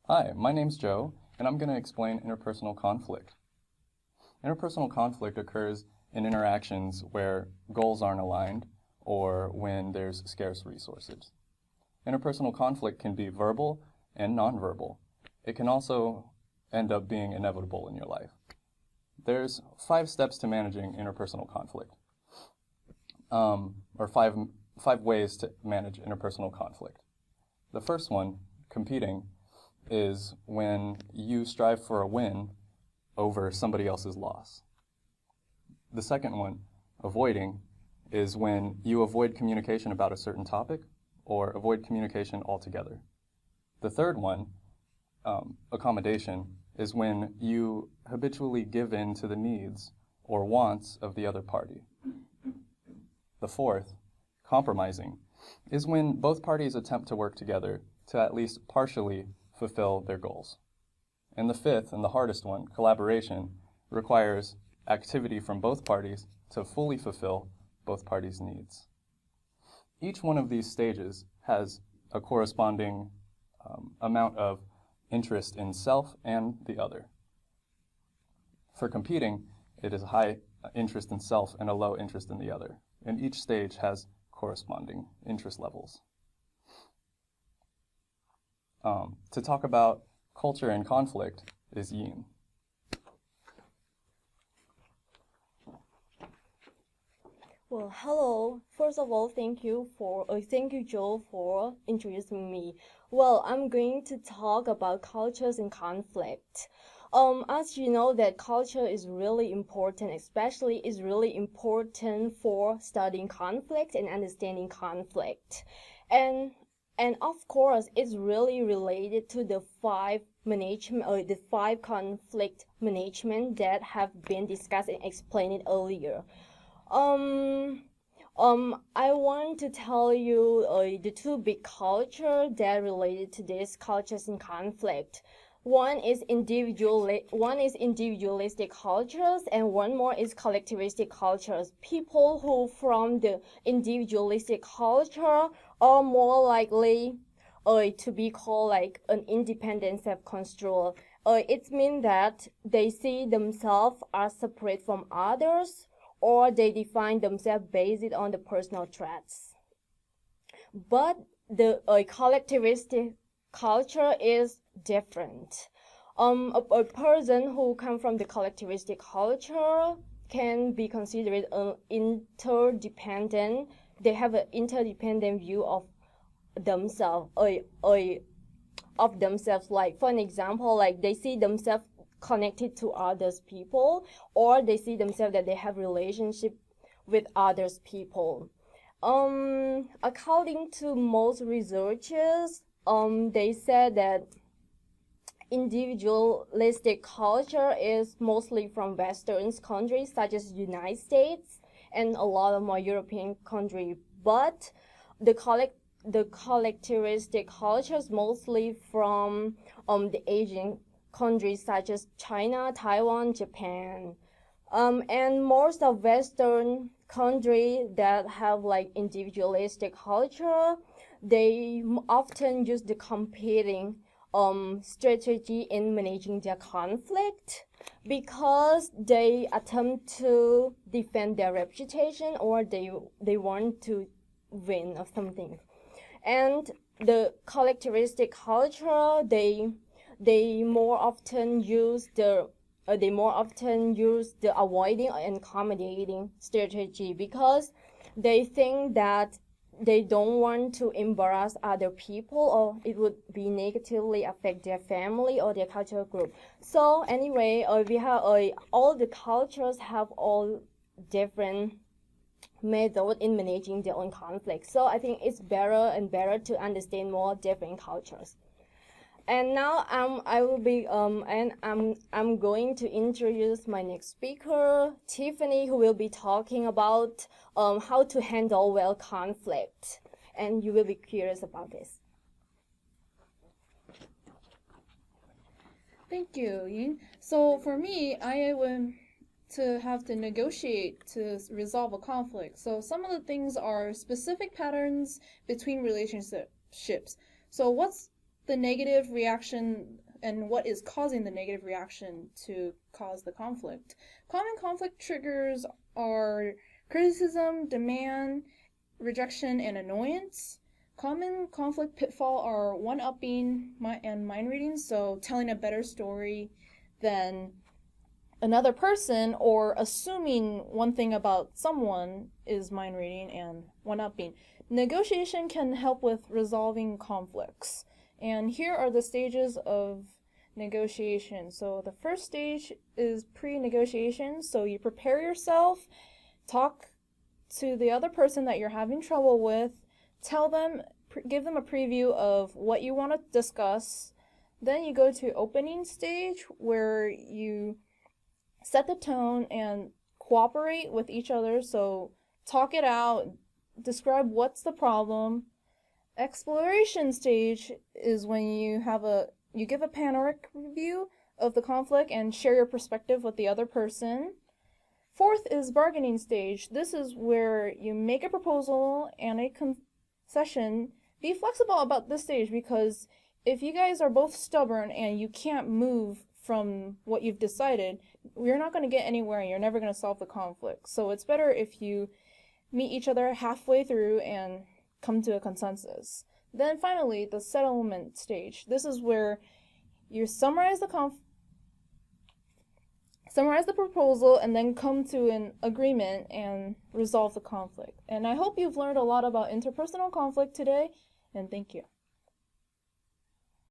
Hi, my name's Joe, and I'm going to explain interpersonal conflict. Interpersonal conflict occurs in interactions where goals aren't aligned or when there's scarce resources. Interpersonal conflict can be verbal and nonverbal. It can also end up being inevitable in your life. There's 5 steps to managing interpersonal conflict, or five ways to manage interpersonal conflict. The first one, competing, is when you strive for a win over somebody else's loss. The second one, avoiding, is when you avoid communication about a certain topic or avoid communication altogether. The third one, accommodation, is when you habitually give in to the needs or wants of the other party. The fourth, compromising, is when both parties attempt to work together to at least partially fulfill their goals. And the fifth, and the hardest one, collaboration, requires activity from both parties to fully fulfill both parties' needs. Each one of these stages has a corresponding amount of interest in self and the other. For competing, it is a high interest in self and a low interest in the other, and each stage has corresponding interest levels. To talk about culture and conflict is Yin. Well, hello. First of all, thank you, Joe, for introducing me. Well, I'm going to talk about cultures and conflict. As you know, that culture is really important, especially is really important for studying conflict and understanding conflict. And of course, it's really related to the 5 management or the 5 conflict management that have been discussed and explained earlier. I want to tell you the 2 big cultures that related to these cultures in conflict. One is individualistic cultures, and one more is collectivistic cultures. People who from the individualistic culture are more likely to be called like an independent self-control. It means that they see themselves as separate from others, or they define themselves based on the personal traits. But the collectivistic culture is different. A person who comes from the collectivistic culture can be considered interdependent. They have an interdependent view of themselves. Like for an example, like they see themselves connected to others people, or they see themselves that they have relationship with others people. According to most researchers, they said that individualistic culture is mostly from Western countries such as United States and a lot of more European countries, but the collectivistic culture is mostly from the Asian countries such as China, Taiwan, Japan. And most of Western countries that have like individualistic culture, they often use the competing strategy in managing their conflict because they attempt to defend their reputation, or they want to win or something. And the collectivistic culture, they more often use the avoiding and accommodating strategy because they think that they don't want to embarrass other people, or it would be negatively affect their family or their cultural group. So anyway, we have all the cultures have all different method in managing their own conflict. So I think it's better and better to understand more different cultures. And now I'm going to introduce my next speaker, Tiffany, who will be talking about how to handle well conflict, and you will be curious about this. Thank you, Yin. So for me, I went to have to negotiate to resolve a conflict. So some of the things are specific patterns between relationships. So what's the negative reaction and what is causing the negative reaction to cause the conflict. Common conflict triggers are criticism, demand, rejection, and annoyance. Common conflict pitfall are one-upping and mind reading, so telling a better story than another person or assuming one thing about someone is mind reading and one-upping. Negotiation can help with resolving conflicts. And here are the stages of negotiation. So the first stage is pre-negotiation. So you prepare yourself, talk to the other person that you're having trouble with, tell them, give them a preview of what you want to discuss. Then you go to opening stage where you set the tone and cooperate with each other. So talk it out, describe what's the problem. Exploration stage is when you give a panoramic review of the conflict and share your perspective with the other person. Fourth is bargaining stage. This is where you make a proposal and a concession. Be flexible about this stage, because if you guys are both stubborn and you can't move from what you've decided, you're not going to get anywhere and you're never going to solve the conflict. So it's better if you meet each other halfway through and come to a consensus. Then finally, the settlement stage. This is where you summarize the proposal and then come to an agreement and resolve the conflict. And I hope you've learned a lot about interpersonal conflict today, and thank you.